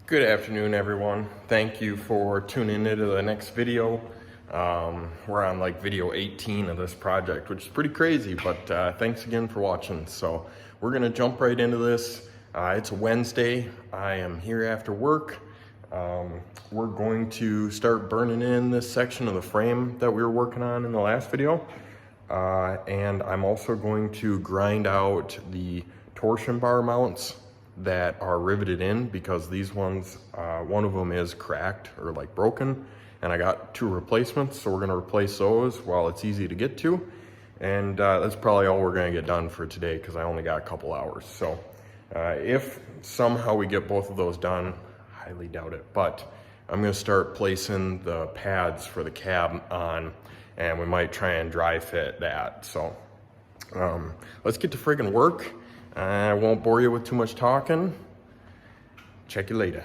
Good afternoon, everyone. Thank you for tuning into the next video. We're on like video 18 of this project, which is pretty crazy, but thanks again for watching. So we're gonna jump right into this. It's a Wednesday. I am here after work. We're going to start burning in this section of the frame that we were working on in the last video. And I'm also going to grind out the torsion bar mounts that are riveted in, because these ones, one of them is cracked or like broken, and I got 2 replacements, so we're gonna replace those while it's easy to get to. And that's probably all we're gonna get done for today, because I only got a couple hours. So if somehow we get both of those done, highly doubt it, but I'm gonna start placing the pads for the cab on, and we might try and dry fit that. So let's get to friggin' work. I won't bore you with too much talking. Check you later.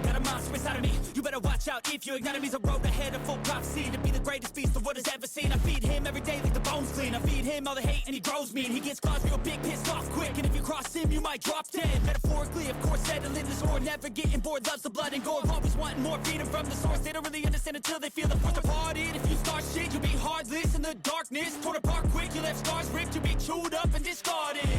Got a monster inside of me, you better watch out. If you ignite me's a road ahead of full prophecy, to be the greatest beast the world has ever seen. I feed him every day like the bones clean. I feed him all the hate and he grows me, and he gets claws real big, pissed off quick. And if you cross him, you might drop dead. Metaphorically, of course, settling the score, never getting bored, loves the blood and gore. Always wanting more, freedom from the source. They don't really understand until they feel the force departed. If you start shit, you'll be heartless in the darkness, torn apart quick. You left scars ripped, you'll be chewed up and discarded.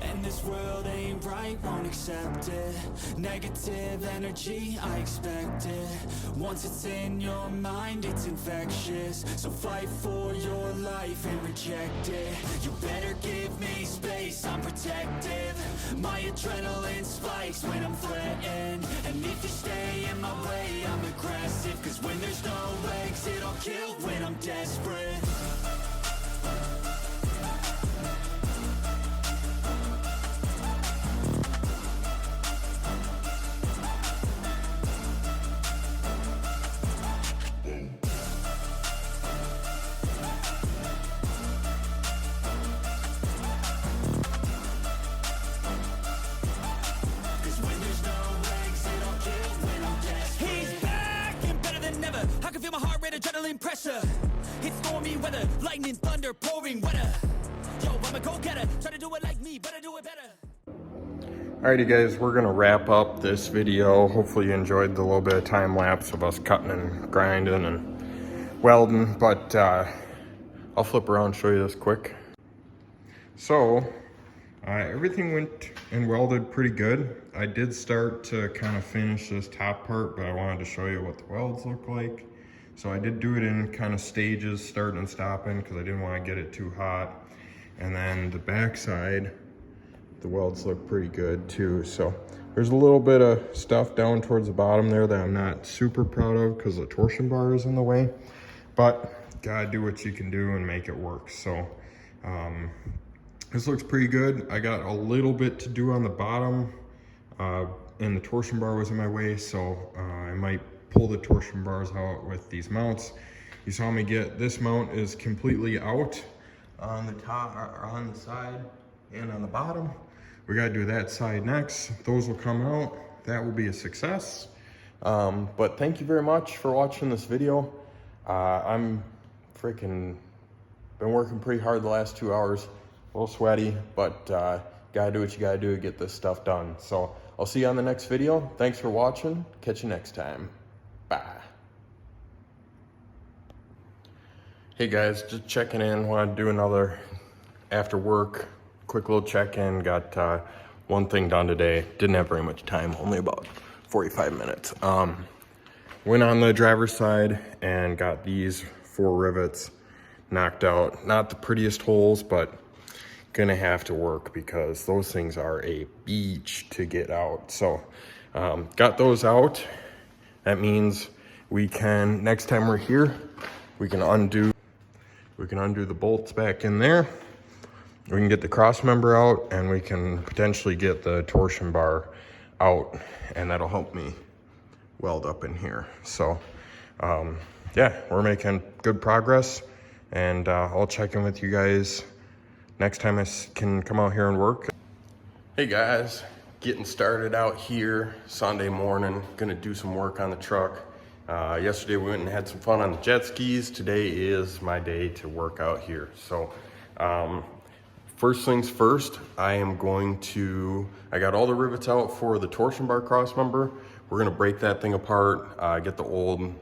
And this world ain't right, won't accept it. Negative energy, I expect it. Once it's in your mind, it's infectious. So fight for your life and reject it. You better give me space, I'm protective. My adrenaline spikes when I'm threatened. And if you stay in my way, I'm aggressive. Cause when there's no exit, I'll kill when I'm desperate. Adrenaline pressure, it's stormy weather, lightning, thunder, pouring weather. Yo, I'm a go-getter, try to do it like me, but I do it better. Alrighty guys, we're gonna wrap up this video. Hopefully you enjoyed the little bit of time lapse of us cutting and grinding and welding, but I'll flip around and show you this quick. So everything went and welded pretty good. I did start to kind of finish this top part, but I wanted to show you what the welds look like. So I did do it in kind of stages, starting and stopping, because I didn't want to get it too hot. And then the back side, the welds look pretty good too. So there's a little bit of stuff down towards the bottom there that I'm not super proud of, because the torsion bar is in the way. But gotta do what you can do and make it work. So this looks pretty good. I got a little bit to do on the bottom, and the torsion bar was in my way, so I might pull the torsion bars out with these mounts. You saw me get, this mount is completely out on the top, or on the side and on the bottom. We gotta do that side next. Those will come out. That will be a success. But thank you very much for watching this video. I'm freaking been working pretty hard the last 2 hours. A little sweaty, but gotta do what you gotta do to get this stuff done. So I'll see you on the next video. Thanks for watching. Catch you next time. Bye. Hey guys, just checking in. Want to do another after work quick little check-in. Got one thing done today. Didn't have very much time, only about 45 minutes. Went on the driver's side and got these 4 rivets knocked out. Not the prettiest holes, but gonna have to work, because those things are a beach to get out. So got those out. That means we can, next time we're here, we can undo the bolts back in there. We can get the cross member out, and we can potentially get the torsion bar out, and that'll help me weld up in here. So yeah, we're making good progress, and I'll check in with you guys next time I can come out here and work. Hey guys, Getting started out here Sunday morning. Gonna do some work on the truck. Yesterday we went and had some fun on the jet skis. Today is my day to work out here. So first things first, I got all the rivets out for the torsion bar cross member. We're gonna break that thing apart, get the old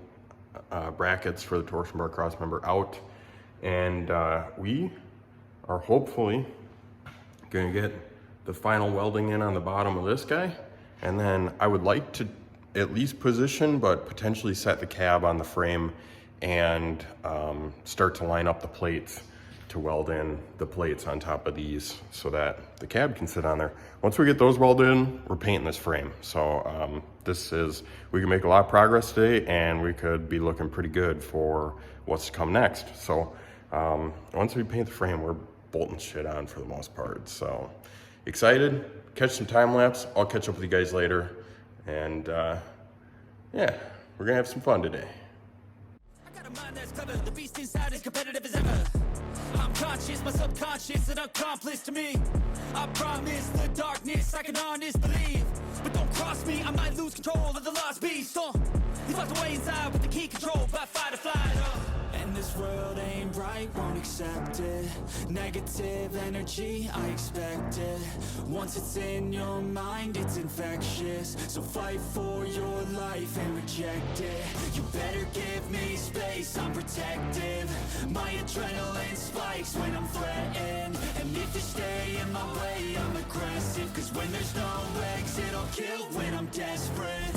brackets for the torsion bar cross member out, and we are hopefully gonna get the final welding in on the bottom of this guy. And then I would like to at least position, but potentially set the cab on the frame and start to line up the plates to weld in the plates on top of these so that the cab can sit on there. Once we get those welded in, we're painting this frame. So we can make a lot of progress today, and we could be looking pretty good for what's to come next. So once we paint the frame, we're bolting shit on for the most part. So excited, catch some time lapse. I'll catch up with you guys later. And yeah, we're gonna have some fun today. I got a mind that's clever, the beast inside is competitive as ever. I'm conscious, my subconscious, an accomplice to me. I promise the darkness I can honest believe. But don't cross me, I might lose control of the lost beast. He's locked away inside with the key control by fight or flight. And this world ain't right, won't accept it. Negative energy, I expect it. Once it's in your mind, it's infectious. So fight for your life and reject it. You better give me space, I'm protective. My adrenaline spikes when I'm threatened. And if you stay in my way, I'm aggressive. Cause when there's no exit, I'll kill when I'm desperate.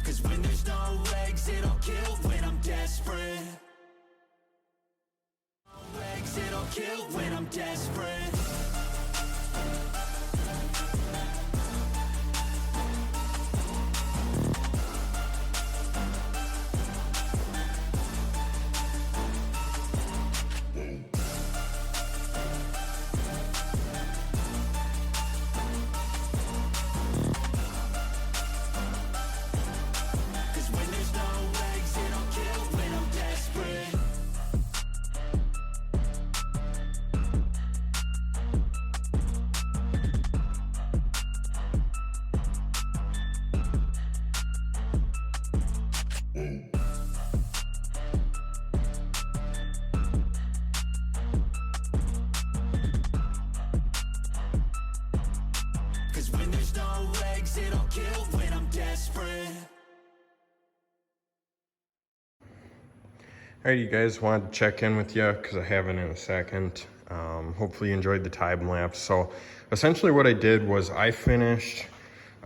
Cause when there's no exit, I'll kill when I'm desperate. No exit, I'll kill when I'm desperate. Cause when there's no exit, I'll kill when I'm desperate. Alright, you guys, wanted to check in with you because I haven't in a second. Hopefully you enjoyed the time lapse. So essentially what I did was I finished,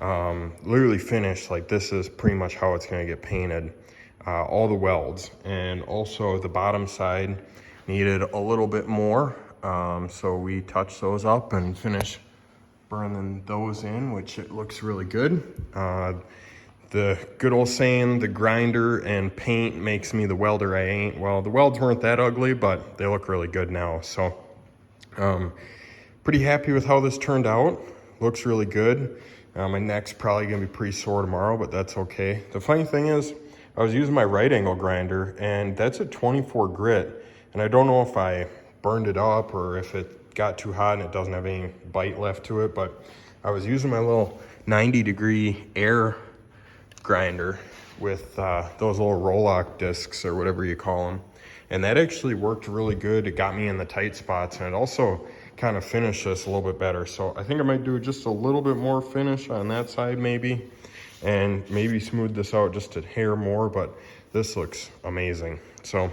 literally finished, like this is pretty much how it's going to get painted, all the welds. And also the bottom side needed a little bit more. So we touched those up and finished burning those in, which it looks really good. The good old saying, the grinder and paint makes me the welder I ain't. Well, the welds weren't that ugly, but they look really good now. So pretty happy with how this turned out. Looks really good. My neck's probably gonna be pretty sore tomorrow, but that's okay. The funny thing is, I was using my right angle grinder, and that's a 24 grit. And I don't know if I burned it up or if it got too hot and it doesn't have any bite left to it, but I was using my little 90-degree air grinder with those little roll-lock discs or whatever you call them, and that actually worked really good. It got me in the tight spots, and it also kind of finished this a little bit better. So I think I might do just a little bit more finish on that side maybe, and maybe smooth this out just a hair more, but this looks amazing. So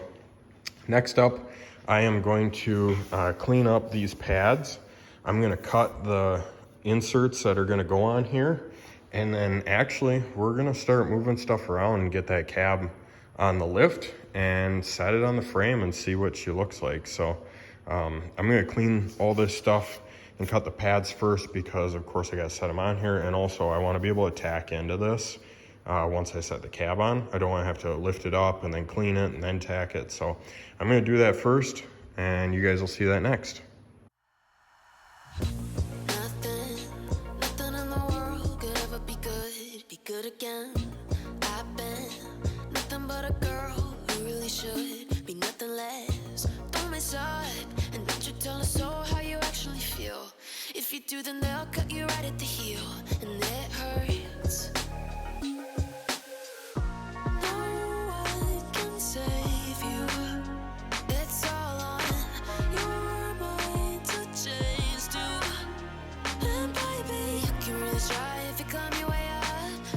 next up, I am going to clean up these pads. I'm gonna cut the inserts that are gonna go on here, and then actually we're gonna start moving stuff around and get that cab on the lift and set it on the frame and see what she looks like. So I'm gonna clean all this stuff and cut the pads first, because of course I gotta set them on here, and also I wanna be able to tack into this once I set the cab on. I don't wanna have to lift it up and then clean it and then tack it. So I'm gonna do that first, and you guys will see that next. Nothing in the world could ever be good again. I've been nothing but a girl who really should be nothing less. Don't mess up, and don't you tell us so how you actually feel. If you do, then they'll cut you right at the heel, and it hurts. No one can save you. It's all on your mind to change too. And baby, you can really try if you climb your way up.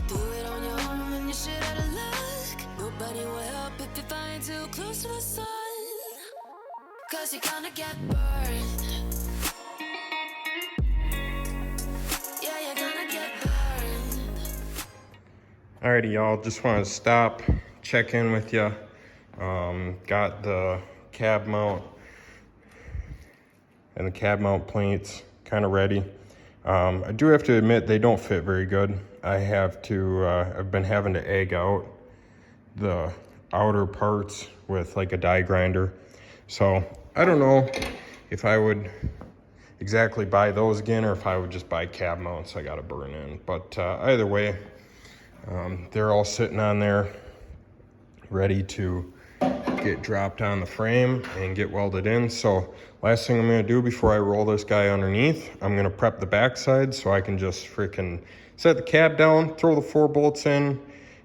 Do it on your own and you shit out of luck. Nobody will help if you're flying too close to the sun. 'Cause you're gonna get burned. Yeah, you're gonna get burned. Alrighty, y'all, just want to stop, check in with you. Got the cab mount and the cab mount plates kind of ready. I do have to admit they don't fit very good. I've been having to egg out the outer parts with like a die grinder. So I don't know if I would exactly buy those again, or if I would just buy cab mounts I gotta burn in. But either way, they're all sitting on there ready to get dropped on the frame and get welded in. So last thing I'm gonna do before I roll this guy underneath, I'm gonna prep the backside so I can just freaking set the cab down, throw the 4 bolts in,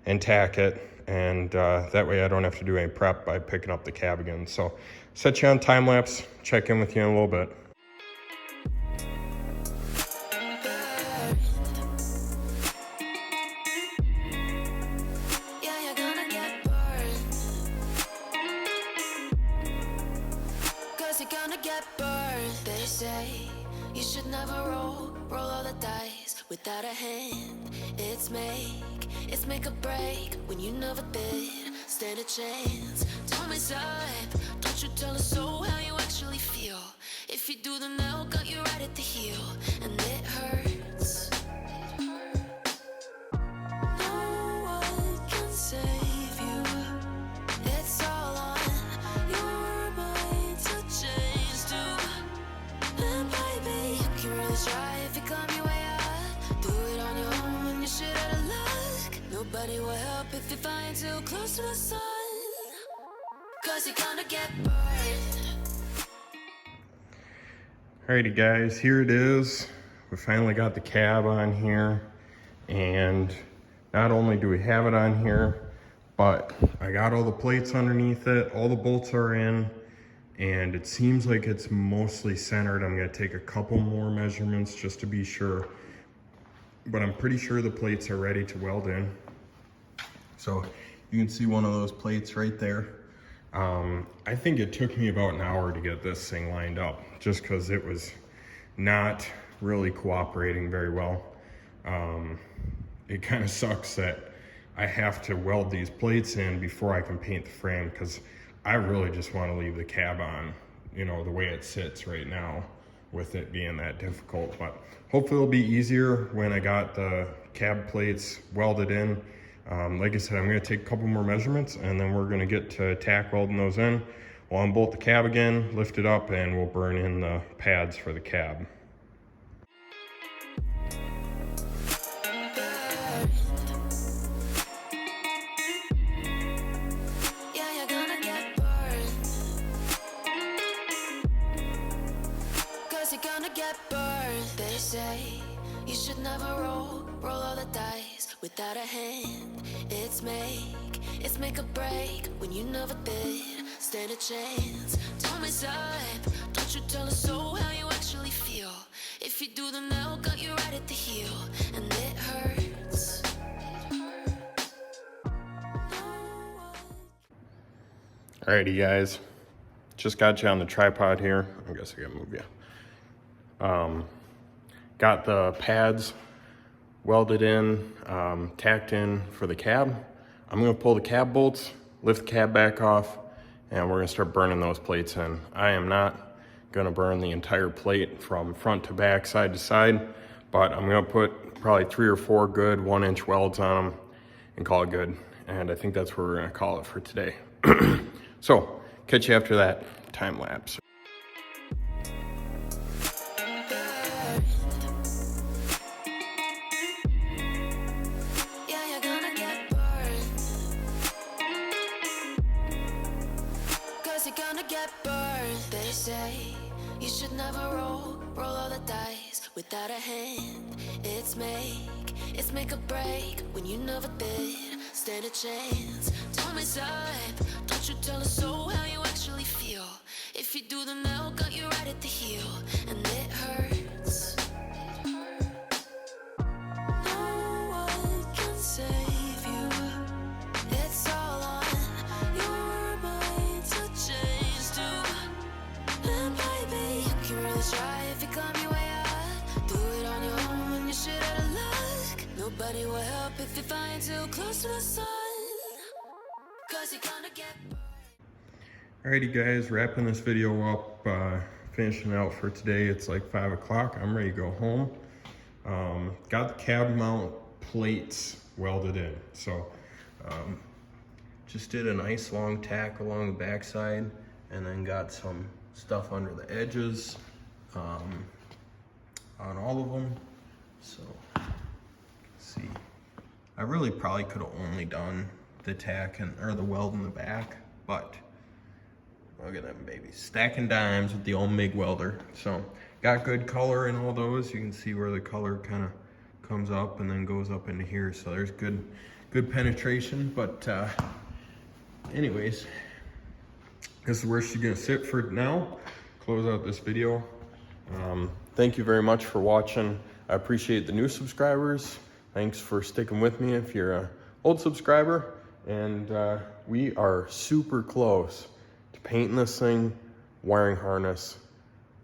and tack it. And that way I don't have to do any prep by picking up the cab again. So set you on time lapse, check in with you in a little bit. Yeah, you're gonna get burned. 'Cause you're gonna get burned. They say you should never roll all the dice without a hand. It's make or break when you never did stand a chance. Don't mess up, don't you tell us so how you actually feel. If you do, then they'll cut you right at the heel, and it hurts. No one can save you. It's all on your mind to change too. And baby, you can really try if you climb your way up. Do it on your own and you shit out of luck. Nobody will help if you're flying too close to the sun. 'Cause you're gonna get burned. Alrighty guys, here it is. We finally got the cab on here, and not only do we have it on here, but I got all the plates underneath it, all the bolts are in, and it seems like it's mostly centered. I'm gonna take a couple more measurements just to be sure, but I'm pretty sure the plates are ready to weld in. So you can see one of those plates right there. I think it took me about an hour to get this thing lined up, just because it was not really cooperating very well. It kind of sucks that I have to weld these plates in before I can paint the frame, because I really just want to leave the cab on, you know, the way it sits right now, with it being that difficult. But hopefully it'll be easier when I got the cab plates welded in. Like I said, I'm going to take a couple more measurements, and then we're going to get to tack welding those in. We'll unbolt the cab again, lift it up, and we'll burn in the pads for the cab. Yeah, you're gonna get burned. 'Cause you're gonna get burned. They say you should never roll all the dice without a hand. It's make or break when you never did stand a chance. Don't mess up, don't you tell us so how you actually feel. If you do, then they'll cut you right at the heel, and it hurts. Alrighty guys, just got you on the tripod here. I guess I gotta move you. Got the pads welded in, tacked in for the cab. I'm gonna pull the cab bolts, lift the cab back off, and we're gonna start burning those plates in. I am not gonna burn the entire plate from front to back, side to side, but I'm gonna put probably 3 or 4 good 1-inch welds on them and call it good. And I think that's what we're gonna call it for today. So, catch you after that time lapse. Yeah, you're gonna get burned. 'Cause you're gonna get burned. They say you should never roll all the dice without a hand. It's make or break when you never did stand a chance. Tell me, side, don't you tell us so how you actually feel. If you do, then they'll cut you right at the heel, and it hurts. No one can save you. It's all on your mind to change too. And baby, you can really try if you climb your way up. Do it on your own when you shit out of luck. Nobody will help if you find too close to the sun. 'Cause you're gonna get burned. Alrighty guys, wrapping this video up, finishing out for today. It's like 5 o'clock, I'm ready to go home. Got the cab mount plates welded in. So, just did a nice long tack along the backside and then got some stuff under the edges on all of them. So, let's see. I really probably could have only done the tack or the weld in the back, but look at them babies, stacking dimes with the old MIG welder. So got good color in all those. You can see where the color kind of comes up and then goes up into here. So there's good penetration. But anyways, this is where she's gonna sit for now. Close out this video. Thank you very much for watching. I appreciate the new subscribers. Thanks for sticking with me if you're an old subscriber. And we are super close to painting this thing, wiring harness,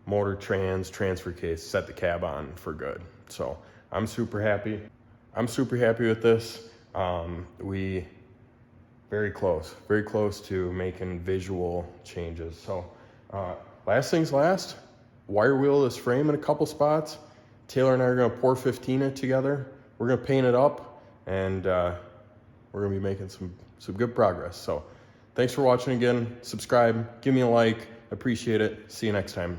motor transfer case, set the cab on for good. So I'm super happy. I'm super happy with this. We very close to making visual changes. So last things last, wire wheel this frame in a couple spots. Taylor and I are gonna pour 15 it together. We're gonna paint it up, and we're gonna be making some good progress. So thanks for watching again. Subscribe, give me a like, appreciate it. See you next time.